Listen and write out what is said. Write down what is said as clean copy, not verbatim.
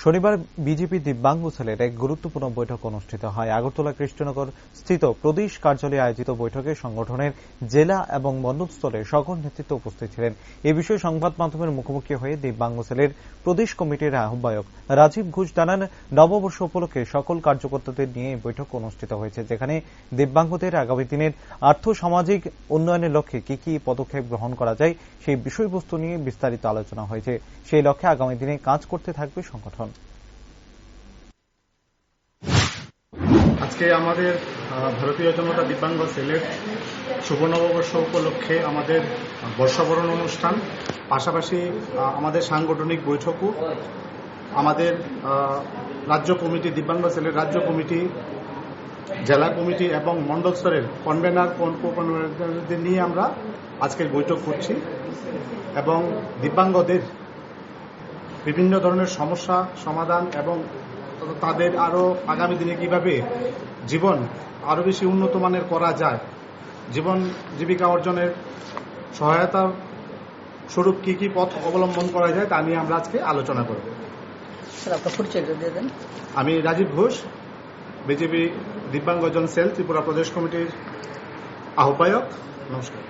শনিবার বিজেপি দিব্যাঙ্গ সেলের এক গুরুত্বপূর্ণ বৈঠক অনুষ্ঠিত হয়। আগরতলা কৃষ্ণনগর স্থিত প্রদেশ কার্যালয়ে আয়োজিত বৈঠকে সংগঠনের জেলা এবং মণ্ডল স্তরের সকল নেতৃত্ব উপস্থিত ছিলেন। এ বিষয়ে সংবাদ মাধ্যমের মুখোমুখি হয়ে দিব্যাঙ্গ সেলের প্রদেশ কমিটির আহ্বায়ক রাজীব ঘোষ জানান, নববর্ষ উপলক্ষে সকল কার্যকর্তাদের নিয়ে এই বৈঠক অনুষ্ঠিত হয়েছে, যেখানে দিব্যাঙ্গদের আগামী দিনের আর্থ সামাজিক উন্নয়নের লক্ষ্যে কি কি পদক্ষেপ গ্রহণ করা যায় সেই বিষয়বস্তু নিয়ে বিস্তারিত আলোচনা হয়েছে। সেই লক্ষ্যে আগামী দিনে কাজ করতে থাকবে সংগঠন। আজকে আমাদের ভারতীয় জনতা দিব্যাঙ্গ সেলের শুভ নববর্ষ উপলক্ষে আমাদের বর্ষবরণ অনুষ্ঠান, পাশাপাশি আমাদের সাংগঠনিক বৈঠকও আমাদের রাজ্য কমিটি, দিব্যাঙ্গ সেলের রাজ্য কমিটি, জেলা কমিটি এবং মণ্ডল স্তরের কনভেনার কো-কনভেনারদের নিয়ে আমরা আজকের বৈঠক করছি এবং দিব্যাঙ্গদের বিভিন্ন ধরনের সমস্যা সমাধান এবং তাদের আরো আগামী দিনে কিভাবে জীবন আরো বেশি উন্নত মানের করা যায়, জীবন জীবিকা অর্জনের সহায়তা স্বরূপ কি কি পথ অবলম্বন করা যায় তা নিয়ে আমরা আজকে আলোচনা করব। আমি রাজীব ঘোষ, বিজেপি দিব্যাঙ্গজন সেল ত্রিপুরা প্রদেশ কমিটির আহ্বায়ক। নমস্কার।